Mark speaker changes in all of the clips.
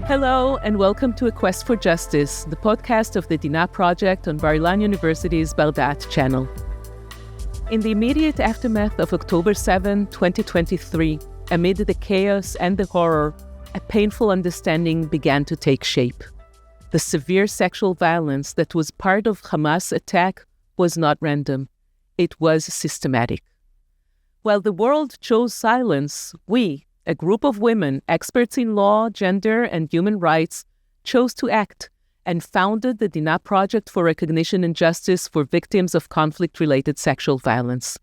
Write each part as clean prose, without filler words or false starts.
Speaker 1: Hello and welcome to A Quest for Justice, the podcast of the דינה project on Bar-Ilan University's בר-דעת channel. In the immediate aftermath of October 7, 2023, amid the chaos and the horror, a painful understanding began to take shape. The severe sexual violence that was part of Hamas' attack was not random. It was systematic. While the world chose silence, we, a group of women, experts in law, gender, and human rights, chose to act and founded the דינה Project for Recognition and Justice for Victims of Conflict-Related Sexual Violence.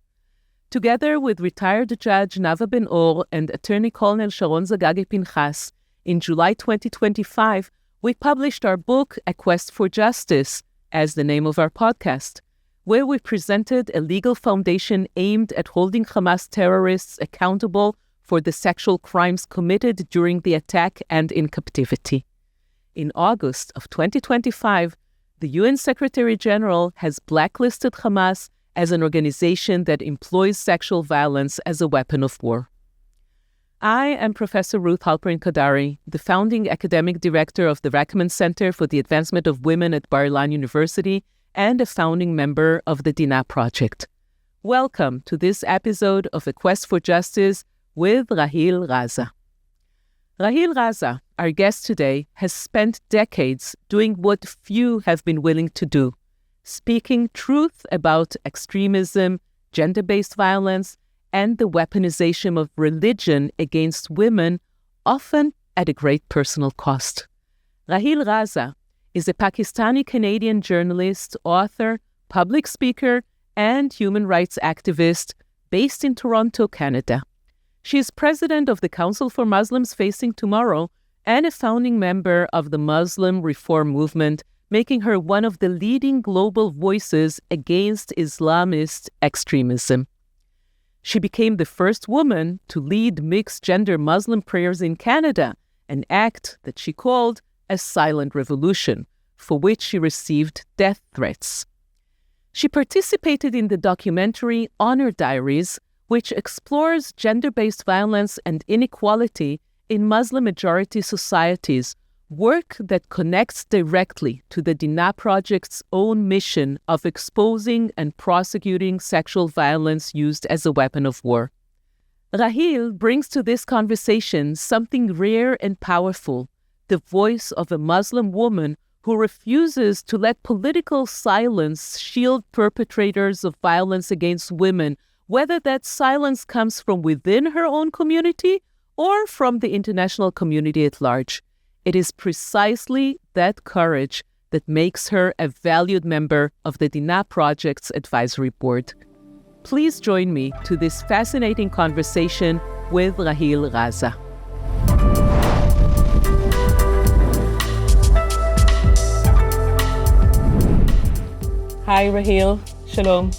Speaker 1: Together with retired Judge Nava Ben-Or and Attorney Colonel Sharon Zagagi-Pinchas, in July 2025, we published our book, A Quest for Justice, as the name of our podcast, where we presented a legal foundation aimed at holding Hamas terrorists accountable for the sexual crimes committed during the attack and in captivity. In August of 2025, the UN Secretary General has blacklisted Hamas as an organization that employs sexual violence as a weapon of war. I am Professor Ruth Halpern-Kadari, the founding academic director of the Rachman Center for the Advancement of Women at Bar-Ilan University and a founding member of the דינה Project. Welcome to this episode of A Quest for Justice with Waraהיל Raza. Waraהיל Raza, our guest today, has spent decades doing what few have been willing to do, speaking truth about extremism, gender-based violence, and the weaponization of religion against women, often at a great personal cost. Waraהיל Raza is a Pakistani-Canadian journalist, author, public speaker, and human rights activist based in Toronto, Canada. She is president of the Council for Muslims Facing Tomorrow and a founding member of the Muslim Reform Movement, making her one of the leading global voices against Islamist extremism. She became the first woman to lead mixed-gender Muslim prayers in Canada, an act that she called a silent revolution, for which she received death threats. She participated in the documentary Honor Diaries, which explores gender-based violence and inequality in Muslim-majority societies, work that connects directly to the דינה Project's own mission of exposing and prosecuting sexual violence used as a weapon of war. Waraהיל brings to this conversation something rare and powerful, the voice of a Muslim woman who refuses to let political silence shield perpetrators of violence against women, whether that silence comes from within her own community or from the international community at large. It is precisely that courage that makes her a valued member of the דינה Project's advisory board. Please join me to this fascinating conversation with Waraהיל Raza. Hi, Waraהיל. Shalom.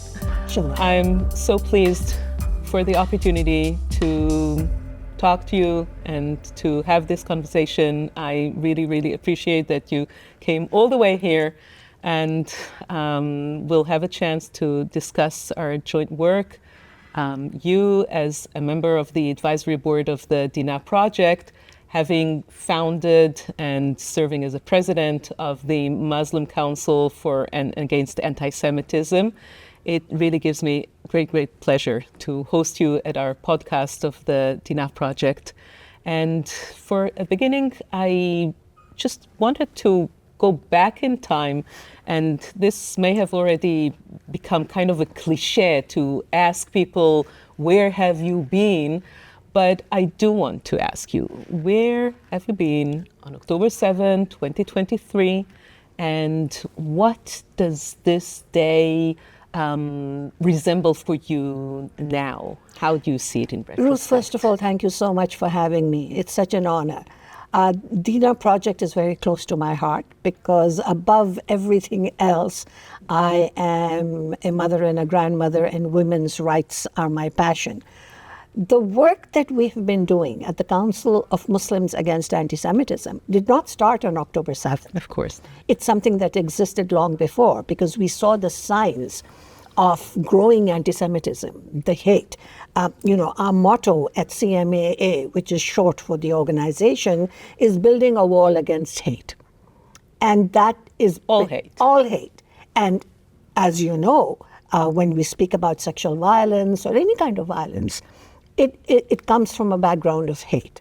Speaker 2: Shalom.
Speaker 1: I'm so pleased for the opportunity to talk to you and to have this conversation. I really, really appreciate that you came all the way here, and we'll have a chance to discuss our joint work. You, as a member of the advisory board of the דינה Project, having founded and serving as a president of the Muslim Council for and Against Anti-Semitism, it really gives me great pleasure to host you at our podcast of the דינה Project. And for a beginning, I just wanted to go back in time, and this may have already become kind of a cliche to ask people, where have you been? But I do want to ask you, where have you been on October 7, 2023? And what does this day resemble for you now? How do you see it in retrospect?
Speaker 2: Ruth, first of all, thank you so much for having me. It's such an honor. דינה Project is very close to my heart because above everything else, I am a mother and a grandmother, and women's rights are my passion. The work that we have been doing at the Council of Muslims Against Anti-Semitism did not start on October 7th.
Speaker 1: Of course.
Speaker 2: It's something that existed long before because we saw the signs of growing anti-Semitism, the hate. Our motto at CMAA, which is short for the organization, is building a wall against hate. And that is
Speaker 1: all hate.
Speaker 2: All hate. And as you know, when we speak about sexual violence or any kind of violence, it comes from a background of hate.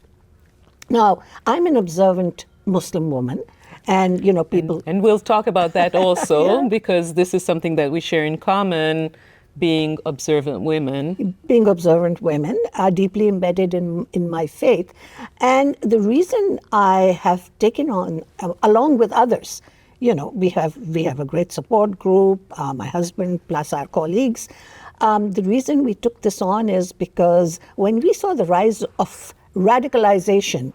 Speaker 2: Now, I'm an observant Muslim woman, and people...
Speaker 1: And we'll talk about that also, because this is something that we share in common, being observant women.
Speaker 2: Being observant women are deeply embedded in my faith. And the reason I have taken on, along with others, we have a great support group, my husband plus our colleagues. The reason we took this on is because when we saw the rise of radicalization,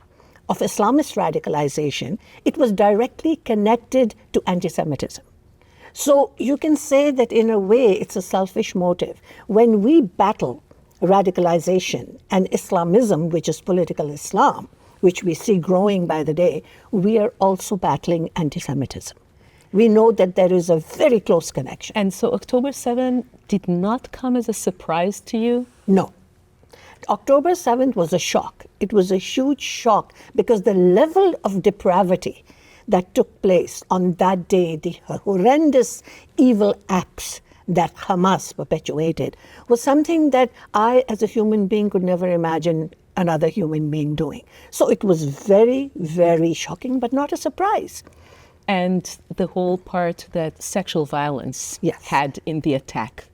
Speaker 2: of Islamist radicalization, it was directly connected to anti-Semitism. So you can say that in a way it's a selfish motive. When we battle radicalization and Islamism, which is political Islam, which we see growing by the day, we are also battling anti-Semitism. We know that there is a very close connection.
Speaker 1: And so October 7 did not come as a surprise to you?
Speaker 2: No. October 7th was a shock. It was a huge shock because the level of depravity that took place on that day, the horrendous evil acts that Hamas perpetuated, was something that I, as a human being, could never imagine another human being doing. So it was very, very shocking, but not a surprise.
Speaker 1: And the whole part that sexual violence
Speaker 2: Yes.
Speaker 1: had in the attack,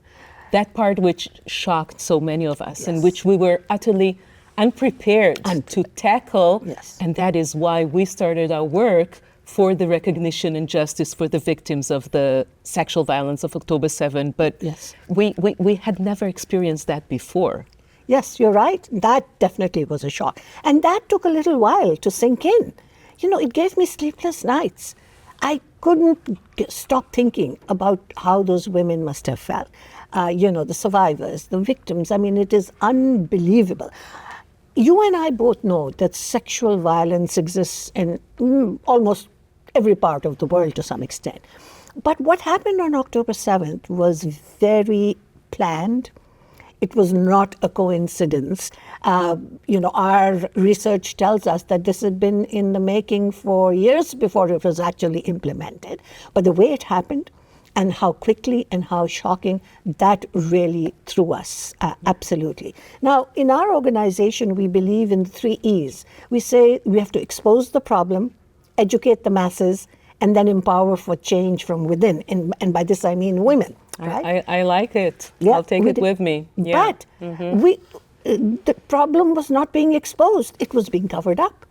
Speaker 1: that part which shocked so many of us,
Speaker 2: Yes.
Speaker 1: and which we were utterly unprepared to tackle.
Speaker 2: Yes.
Speaker 1: And that is why we started our work for the recognition and justice for the victims of the sexual violence of October 7. But
Speaker 2: Yes.
Speaker 1: we had never experienced that before.
Speaker 2: Yes, you're right. That definitely was a shock. And that took a little while to sink in. It gave me sleepless nights. I couldn't stop thinking about how those women must have felt. The survivors, the victims. I mean, it is unbelievable. You and I both know that sexual violence exists in almost every part of the world to some extent. But what happened on October 7th was very planned. It was not a coincidence. Our research tells us that this had been in the making for years before it was actually implemented. But the way it happened and how quickly and how shocking, that really threw us, absolutely. Now, in our organization, we believe in 3 E's. We say we have to expose the problem, educate the masses, and then empower for change from within. And by this, I mean women. Right?
Speaker 1: I like it.
Speaker 2: Yeah,
Speaker 1: I'll take it with me. Yeah.
Speaker 2: But the problem was not being exposed. It was being covered up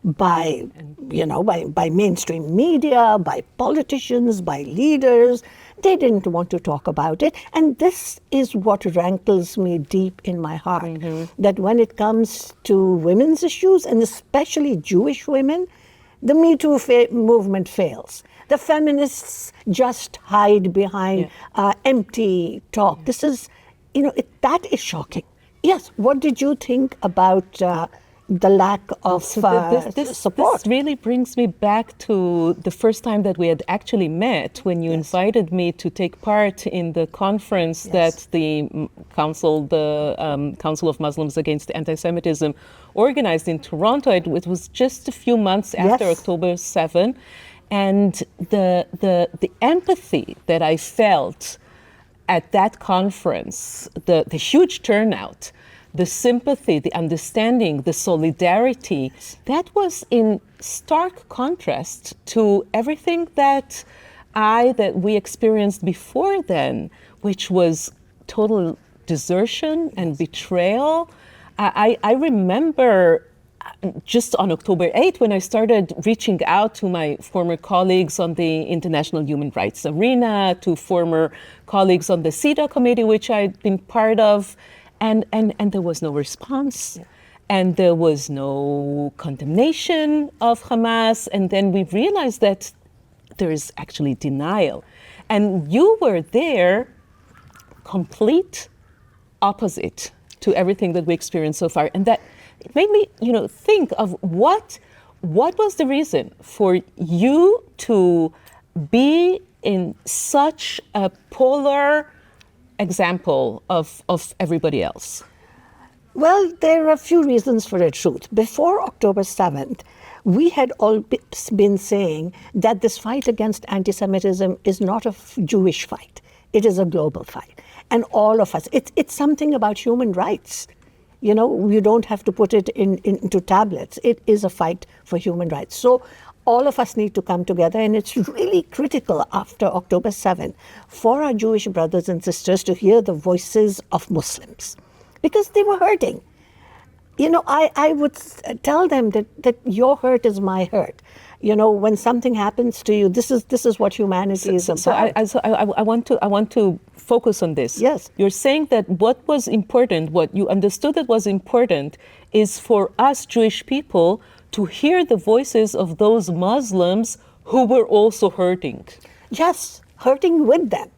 Speaker 2: by mainstream media, by politicians, by leaders. They didn't want to talk about it. And this is what rankles me deep in my heart, that when it comes to women's issues, and especially Jewish women, the Me Too movement fails. The feminists just hide behind empty talk. This is, that is shocking. Yes, what did you think about the lack of support?
Speaker 1: This really brings me back to the first time that we had actually met, when you invited me to take part in the conference that the Council of Muslims Against Anti-Semitism organized in Toronto. It was just a few months after October 7. And the empathy that I felt at that conference, the huge turnout, the sympathy, the understanding, the solidarity, that was in stark contrast to everything that we experienced before then, which was total desertion and betrayal. I remember just on October 8, when I started reaching out to my former colleagues on the international human rights arena, to former colleagues on the CEDAW committee, which I'd been part of, and there was no response. And there was no condemnation of Hamas. And then we realized that there is actually denial. And you were there, complete opposite to everything that we experienced so far. And that it made me, think of what was the reason for you to be in such a polar example of everybody else?
Speaker 2: Well, there are a few reasons for it, Ruth. Before October 7th, we had all been saying that this fight against anti-Semitism is not a Jewish fight. It is a global fight. And all of us, it's something about human rights. You know, you don't have to put it into tablets. It is a fight for human rights. So all of us need to come together, and it's really critical after October 7th for our Jewish brothers and sisters to hear the voices of Muslims, because they were hurting. You know, I would tell them that your hurt is my hurt. You know, when something happens to you, this is what humanity is about.
Speaker 1: So I want to focus on this.
Speaker 2: Yes.
Speaker 1: You're saying that what was important, what you understood that was important, is for us Jewish people to hear the voices of those Muslims who were also hurting.
Speaker 2: Yes, hurting with them.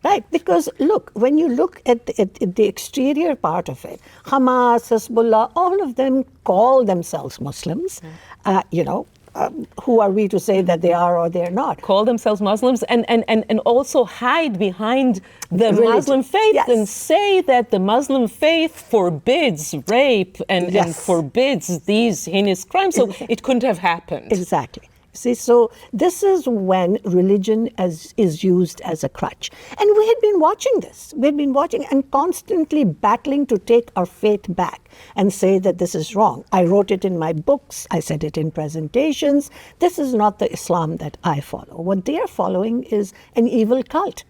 Speaker 2: Right, because look, when you look at the exterior part of it, Hamas, Hezbollah, all of them call themselves Muslims. You know, who are we to say that they are or they're not?
Speaker 1: Call themselves Muslims and also hide behind the
Speaker 2: Religion.
Speaker 1: Muslim faith,
Speaker 2: Yes.
Speaker 1: and say that the Muslim faith forbids rape and forbids these heinous crimes, so it couldn't have happened.
Speaker 2: Exactly. See, so this is when religion is used as a crutch. And we had been watching this. We had been watching and constantly battling to take our faith back and say that this is wrong. I wrote it in my books. I said it in presentations. This is not the Islam that I follow. What they are following is an evil cult.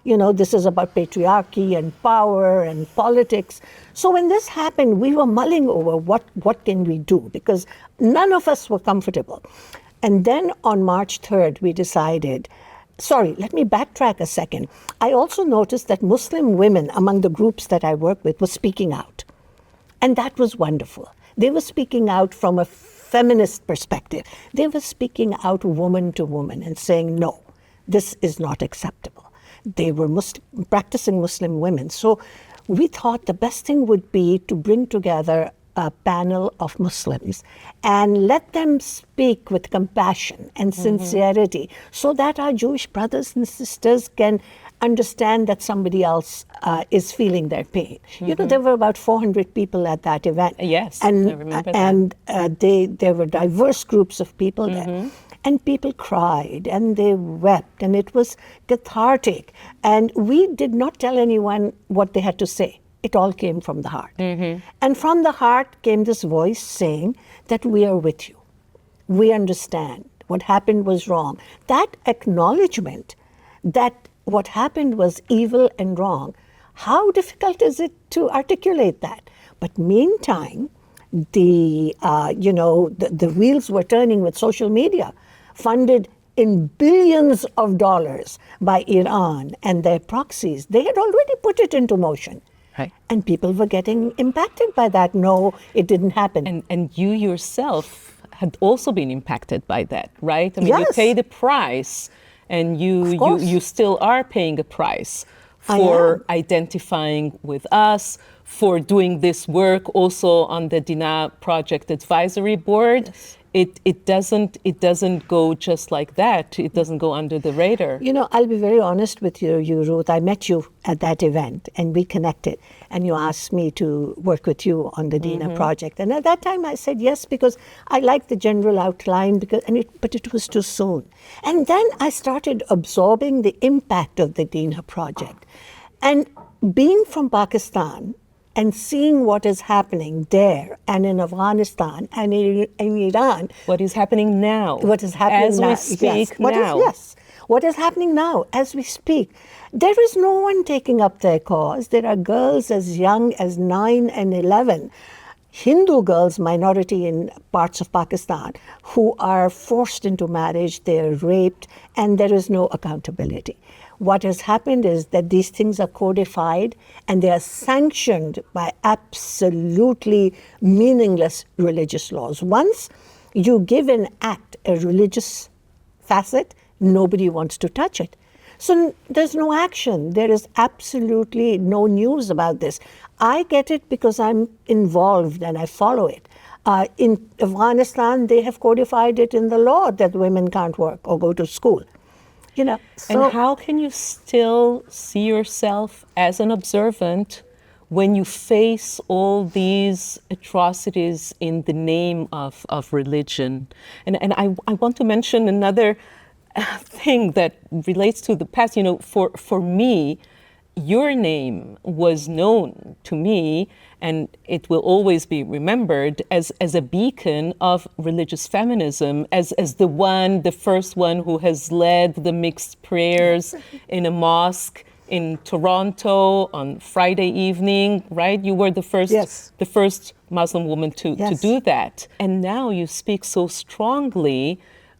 Speaker 2: You know, this is about patriarchy and power and politics. So when this happened, we were mulling over what can we do, because none of us were comfortable. And then on March 3rd, we decided, let me backtrack a second. I also noticed that Muslim women among the groups that I work with were speaking out. And that was wonderful. They were speaking out from a feminist perspective. They were speaking out woman to woman and saying, no, this is not acceptable. They were practicing Muslim women. So we thought the best thing would be to bring together a panel of Muslims and let them speak with compassion and sincerity, so that our Jewish brothers and sisters can understand that somebody else is feeling their pain. You know, there were about 400 people at that event.
Speaker 1: Yes,
Speaker 2: and,
Speaker 1: I remember
Speaker 2: and there were diverse groups of people there. And people cried and they wept, and it was cathartic. And we did not tell anyone what they had to say. It all came from the heart. And from the heart came this voice saying that we are with you. We understand what happened was wrong. That acknowledgement that what happened was evil and wrong, how difficult is it to articulate that? But meantime, the wheels were turning with social media, funded in billions of dollars by Iran and their proxies. They had already put it into motion.
Speaker 1: Right.
Speaker 2: And people were getting impacted by that. No, it didn't happen.
Speaker 1: And you yourself had also been impacted by that, right? I mean, you paid a price, and you still are paying a price for identifying with us, for doing this work also on the Dina Project Advisory Board.
Speaker 2: Yes.
Speaker 1: It doesn't go just like that. It doesn't go under the radar.
Speaker 2: You know, I'll be very honest with you, Ruth. I met you at that event and we connected, and you asked me to work with you on the Dina Project. And at that time I said yes, because I liked the general outline, but it was too soon. And then I started absorbing the impact of the Dina Project. And being from Pakistan, and seeing what is happening there and in Afghanistan and in Iran.
Speaker 1: What is happening now?
Speaker 2: What is happening
Speaker 1: as
Speaker 2: now?
Speaker 1: we speak now?
Speaker 2: What is happening now as we speak? There is no one taking up their cause. There are girls as young as 9 and 11, Hindu girls, minority in parts of Pakistan, who are forced into marriage, they're raped, and there is no accountability. What has happened is that these things are codified and they are sanctioned by absolutely meaningless religious laws. Once you give an act a religious facet, nobody wants to touch it. So there's no action. There is absolutely no news about this. I get it because I'm involved and I follow it. In Afghanistan, they have codified it in the law that women can't work or go to school. You know,
Speaker 1: and how can you still see yourself as an observant when you face all these atrocities in the name of religion? And I want to mention another thing that relates to the past. You know, for me, your name was known to me, and it will always be remembered as a beacon of religious feminism, as the first one who has led the mixed prayers in a mosque in Toronto on Friday evening, right? You were the first Muslim woman to do that. And now you speak so strongly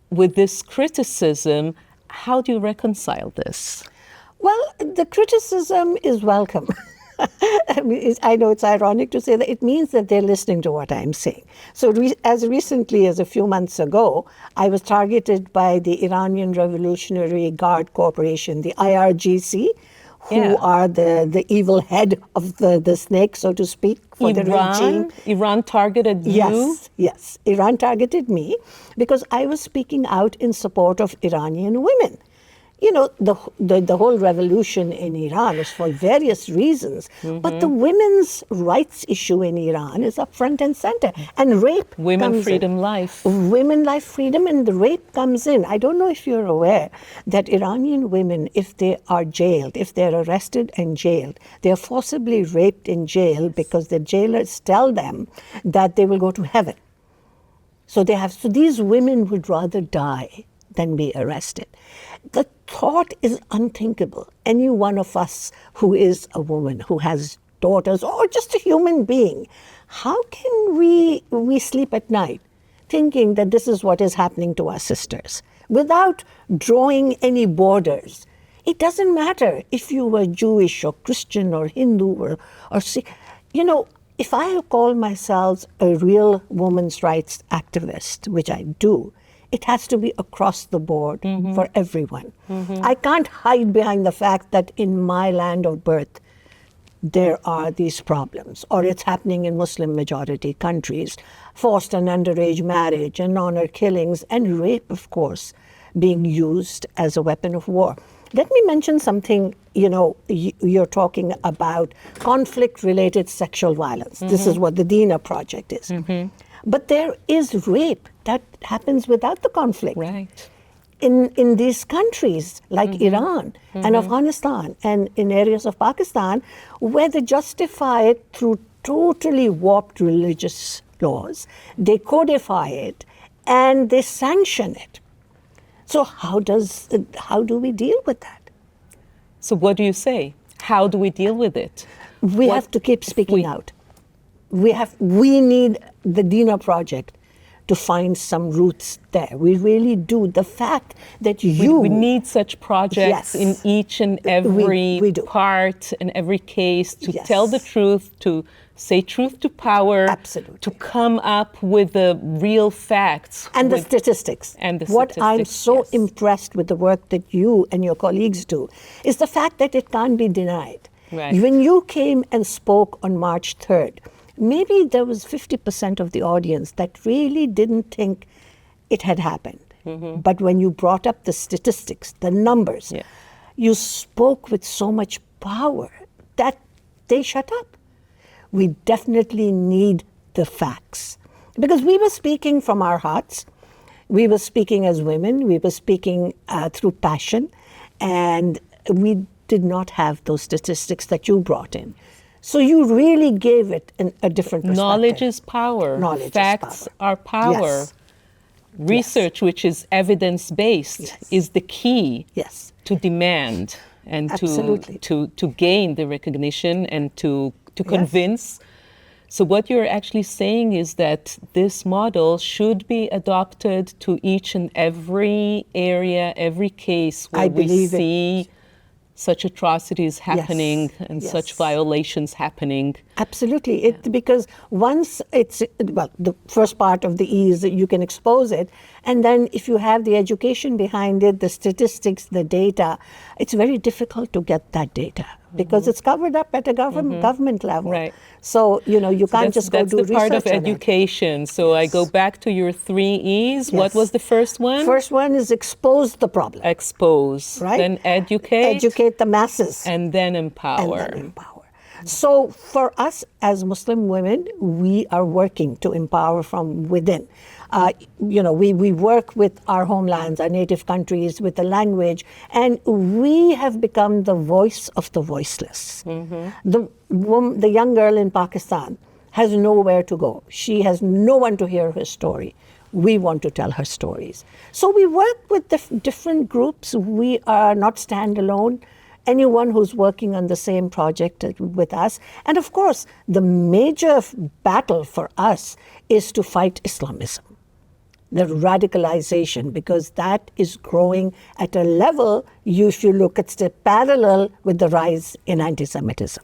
Speaker 1: with this criticism. How do you reconcile this?
Speaker 2: Well, the criticism is welcome. I know it's ironic to say that. It means that they're listening to what I'm saying. So as recently as a few months ago, I was targeted by the Iranian Revolutionary Guard Corporation, the IRGC, who are the evil head of the snake, so to speak, for the regime.
Speaker 1: Iran targeted you?
Speaker 2: Yes. Iran targeted me because I was speaking out in support of Iranian women. You know, the whole revolution in Iran is for various reasons, but the women's rights issue in Iran is up front and center. And rape
Speaker 1: Women, freedom, life.
Speaker 2: Women, life, freedom, and the rape comes in. I don't know if you're aware that Iranian women, if they are jailed, if they're arrested and jailed, they're forcibly raped in jail because the jailers tell them that they will go to heaven. So these women would rather die than be arrested. The thought is unthinkable. Any one of us who is a woman, who has daughters, or just a human being, how can we sleep at night thinking that this is what is happening to our sisters without drawing any borders? It doesn't matter if you were Jewish or Christian or Hindu or Sikh. You know, if I call myself a real women's rights activist, which I do, it has to be across the board for everyone. I can't hide behind the fact that in my land of birth, there are these problems, or it's happening in Muslim majority countries, forced and underage marriage and honor killings and rape, of course, being used as a weapon of war. Let me mention something, you know, you're talking about conflict-related sexual violence. This is what the Dina project is. But there is rape that happens without the conflict.
Speaker 1: Right.
Speaker 2: In these countries like Iran and Afghanistan and in areas of Pakistan, where they justify it through totally warped religious laws, they codify it and they sanction it. So how do we deal with that?
Speaker 1: So what do you say? How do we deal with it?
Speaker 2: We have to keep speaking out. We need the Dina project to find some roots there. We really do. The fact that
Speaker 1: we need such projects in each and every part and every case to tell the truth, to say truth to power, to come up with the real facts.
Speaker 2: And the statistics. What I'm so impressed with the work that you and your colleagues do is the fact that it can't be denied.
Speaker 1: Right.
Speaker 2: When you came and spoke on March 3rd, maybe there was 50% of the audience that really didn't think it had happened. But when you brought up the statistics, the numbers, you spoke with so much power that they shut up. We definitely need the facts. Because we were speaking from our hearts. We were speaking as women. We were speaking through passion. And we did not have those statistics that you brought in. So you really gave it a different perspective.
Speaker 1: Knowledge is power. Facts are power.
Speaker 2: Yes.
Speaker 1: Research, which is evidence-based, is the key to demand and to gain the recognition and to convince. So what you're actually saying is that this model should be adopted to each and every area, every case where we see such atrocities happening and such violations happening.
Speaker 2: Absolutely. Because once the first part of the E is that you can expose it. And then if you have the education behind it, the statistics, the data, it's very difficult to get that data because it's covered up at a government level.
Speaker 1: Right.
Speaker 2: So, you can't just go do research.
Speaker 1: That's the part of education. So I go back to your 3 E's. Yes. What was the first one?
Speaker 2: First one is expose the problem.
Speaker 1: Expose.
Speaker 2: Right.
Speaker 1: Then educate.
Speaker 2: Educate the masses.
Speaker 1: And then empower.
Speaker 2: So for us as Muslim women, we are working to empower from within. We work with our homelands, our native countries, with the language, and we have become the voice of the voiceless. The young girl in Pakistan has nowhere to go. She has no one to hear her story. We want to tell her stories. So we work with different groups. We are not standalone. Anyone who's working on the same project with us. And of course, the major battle for us is to fight Islamism, the radicalization, because that is growing at a level, if you look at the parallel with the rise in anti-Semitism.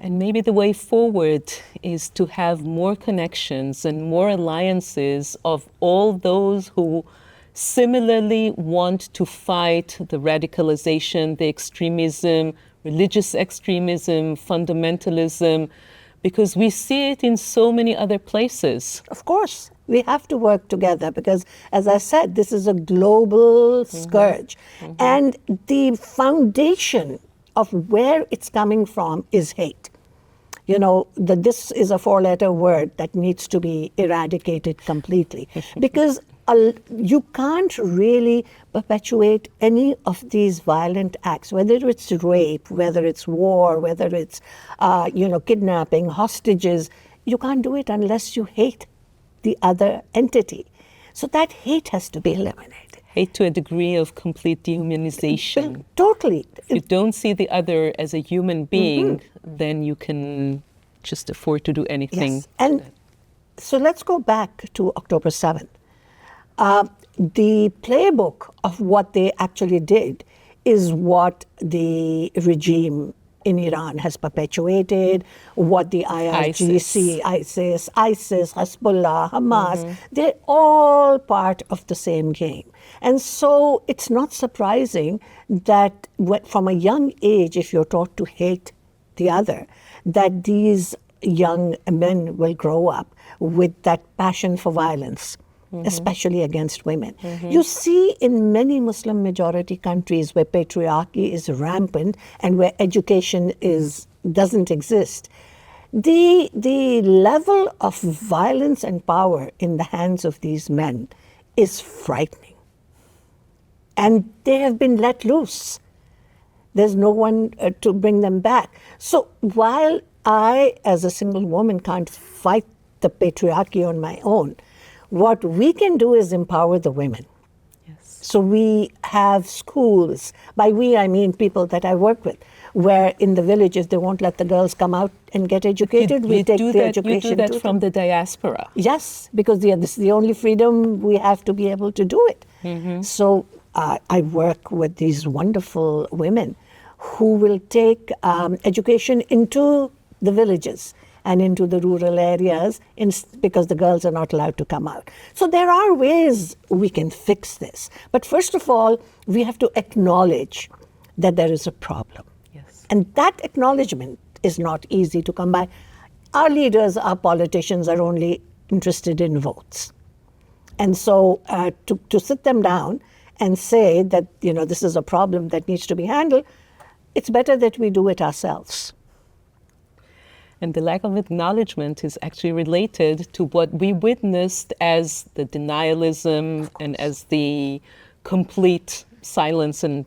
Speaker 1: And maybe the way forward is to have more connections and more alliances of all those who similarly want to fight the radicalization, the extremism, religious extremism, fundamentalism, because we see it in so many other places.
Speaker 2: Of course, we have to work together because, as I said, this is a global scourge. And the foundation of where it's coming from is hate. This is a 4-letter word that needs to be eradicated completely because you can't really perpetuate any of these violent acts, whether it's rape, whether it's war, whether it's, kidnapping, hostages. You can't do it unless you hate the other entity. So that hate has to be eliminated.
Speaker 1: Hate to a degree of complete dehumanization.
Speaker 2: Totally.
Speaker 1: If you don't see the other as a human being, then you can just afford to do anything.
Speaker 2: Yes. And so let's go back to October 7th. The playbook of what they actually did is what the regime in Iran has perpetuated, what the IRGC, ISIS, Hezbollah, Hamas, they're all part of the same game. And so it's not surprising that from a young age, if you're taught to hate the other, that these young men will grow up with that passion for violence. Especially against women. You see in many Muslim majority countries where patriarchy is rampant and where education doesn't exist, the level of violence and power in the hands of these men is frightening. And they have been let loose. There's no one to bring them back. So while I, as a single woman, can't fight the patriarchy on my own, what we can do is empower the women.
Speaker 1: Yes.
Speaker 2: So we have schools, by we I mean people that I work with, where in the villages they won't let the girls come out and get educated. We take the education.
Speaker 1: You do that from the diaspora.
Speaker 2: Yes, because this is the only freedom we have to be able to do it. So I work with these wonderful women who will take education into the villages and into the rural areas because the girls are not allowed to come out. So there are ways we can fix this. But first of all, we have to acknowledge that there is a problem.
Speaker 1: Yes.
Speaker 2: And that acknowledgement is not easy to come by. Our leaders, our politicians are only interested in votes. And so to sit them down and say that, this is a problem that needs to be handled, it's better that we do it ourselves.
Speaker 1: And the lack of acknowledgement is actually related to what we witnessed as the denialism and as the complete silence and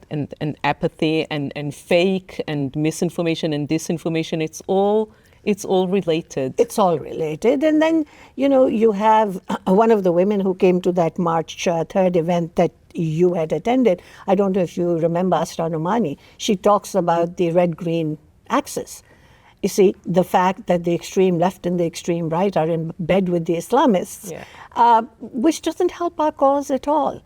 Speaker 1: apathy and fake and misinformation and disinformation. It's all related. It's all related.
Speaker 2: And then, you have one of the women who came to that March 3rd event that you had attended. I don't know if you remember Asra Numani. She talks about the red-green axis. You see, the fact that the extreme left and the extreme right are in bed with the Islamists, which doesn't help our cause at all.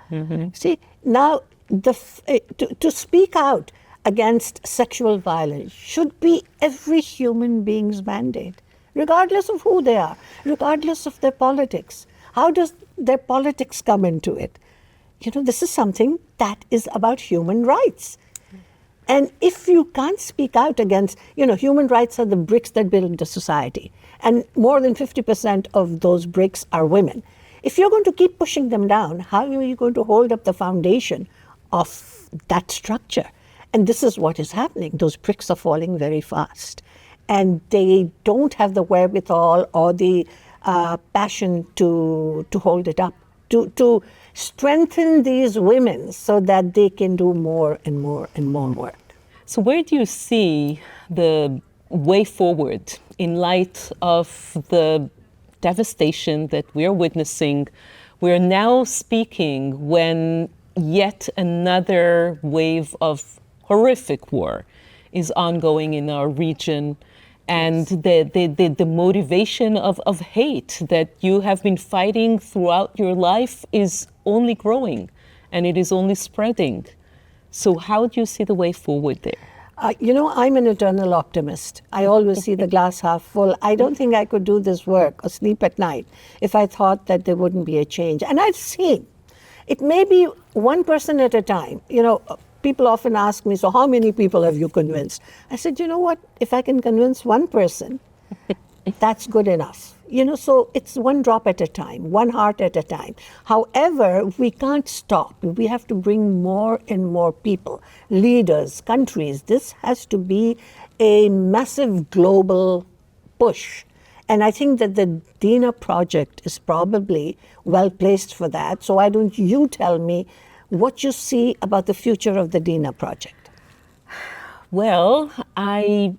Speaker 2: See, now, to speak out against sexual violence should be every human being's mandate, regardless of who they are, regardless of their politics. How does their politics come into it? This is something that is about human rights. And if you can't speak out against, human rights are the bricks that build the society. And more than 50% of those bricks are women. If you're going to keep pushing them down, how are you going to hold up the foundation of that structure? And this is what is happening. Those bricks are falling very fast. And they don't have the wherewithal or the passion to hold it up, to strengthen these women so that they can do more and more and more work.
Speaker 1: So where do you see the way forward in light of the devastation that we're witnessing? We're now speaking when yet another wave of horrific war is ongoing in our region. And the motivation of hate that you have been fighting throughout your life is only growing, and it is only spreading. So how do you see the way forward there?
Speaker 2: I'm an eternal optimist. I always see the glass half full. I don't think I could do this work or sleep at night if I thought that there wouldn't be a change. And I've seen it may be one person at a time. People often ask me, so how many people have you convinced? I said, you know what? If I can convince one person, that's good enough. So it's one drop at a time, one heart at a time. However, we can't stop. We have to bring more and more people, leaders, countries. This has to be a massive global push. And I think that the Dina project is probably well placed for that. So why don't you tell me what you see about the future of the Dina project?
Speaker 1: Well, I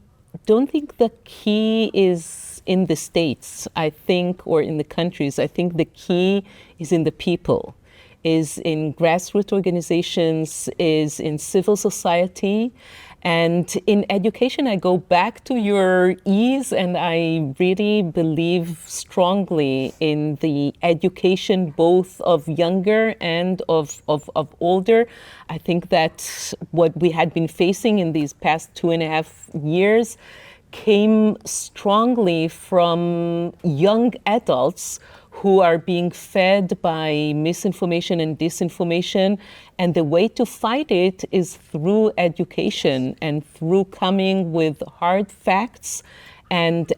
Speaker 1: don't think the key is in the states, or in the countries. I think the key is in the people, is in grassroots organizations, is in civil society. And in education, I go back to your ease, and I really believe strongly in the education both of younger and of older. I think that what we had been facing in these past 2.5 years came strongly from young adults who are being fed by misinformation and disinformation. And the way to fight it is through education and through coming with hard facts and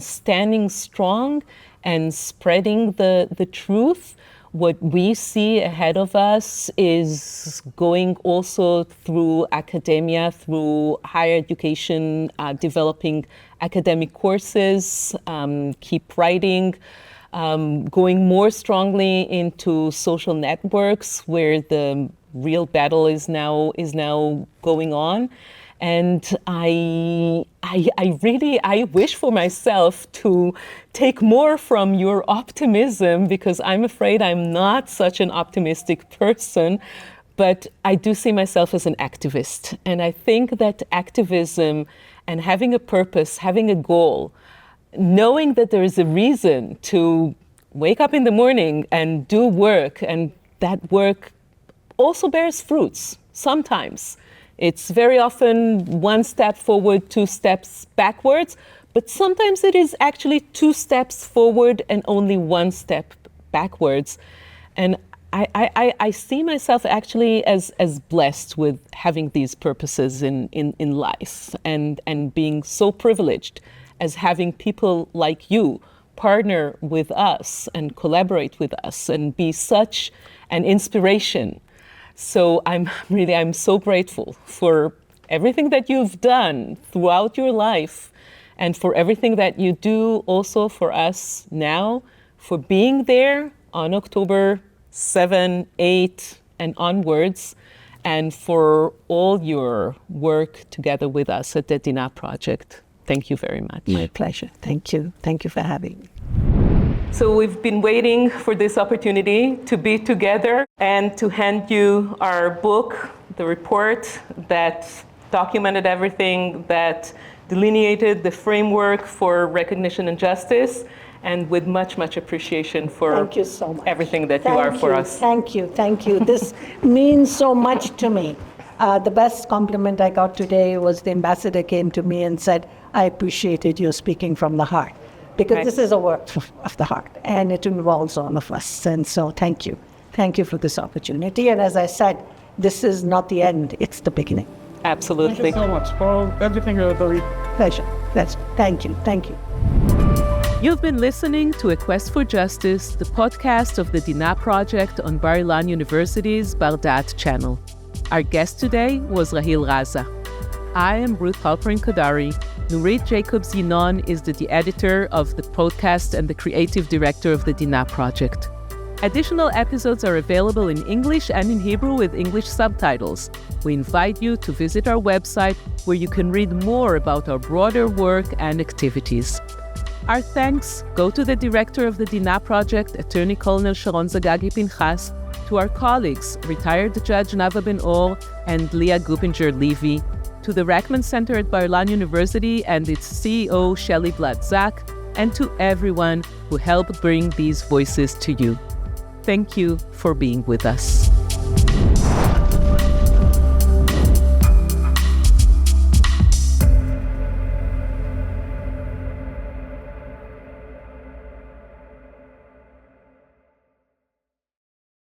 Speaker 1: standing strong and spreading the truth. What we see ahead of us is going also through academia, through higher education, developing academic courses, keep writing, going more strongly into social networks where the real battle is now going on. And I wish for myself to take more from your optimism, because I'm afraid I'm not such an optimistic person, but I do see myself as an activist. And I think that activism and having a purpose, having a goal, knowing that there is a reason to wake up in the morning and do work, and that work also bears fruits sometimes. It's very often one step forward, 2 steps backwards, but sometimes it is actually 2 steps forward and only 1 step backwards. And I see myself actually as blessed with having these purposes in life, and being so privileged as having people like you partner with us and collaborate with us and be such an inspiration. So I'm so grateful for everything that you've done throughout your life, and for everything that you do also for us now, for being there on October 7, 8, and onwards, and for all your work together with us at the Dina Project. Thank you very much.
Speaker 2: My pleasure. Thank you. Thank you for having me.
Speaker 1: So we've been waiting for this opportunity to be together and to hand you our book, the report that documented everything, that delineated the framework for recognition and justice, and with much, much appreciation for
Speaker 2: Thank you so much.
Speaker 1: Everything that you are for us.
Speaker 2: Thank you. This means so much to me. The best compliment I got today was the ambassador came to me and said, I appreciated you speaking from the heart. Because This is a work of the heart, and it involves all of us. And so thank you. Thank you for this opportunity. And as I said, this is not the end, it's the beginning.
Speaker 1: Absolutely.
Speaker 3: Thank you so much for everything you're doing.
Speaker 2: Pleasure. Thank you.
Speaker 1: You've been listening to A Quest for Justice, the podcast of the Dina Project on Bar-Ilan University's Bar-Dat channel. Our guest today was Raza. I am Hallprin-Kdari. Nurit Jacobs-Yinon is the editor of the podcast and the creative director of the Dina Project. Additional episodes are available in English and in Hebrew with English subtitles. We invite you to visit our website where you can read more about our broader work and activities. Our thanks go to the director of the Dina Project, Attorney Colonel Sharon Zagagi-Pinchas, to our colleagues, retired Judge Nava Ben-Or and Leah Gupinger-Levy, to the Rachman Center at Bar-Ilan University and its CEO, Shelley Blatt-Zak, and to everyone who helped bring these voices to you. Thank you for being with us.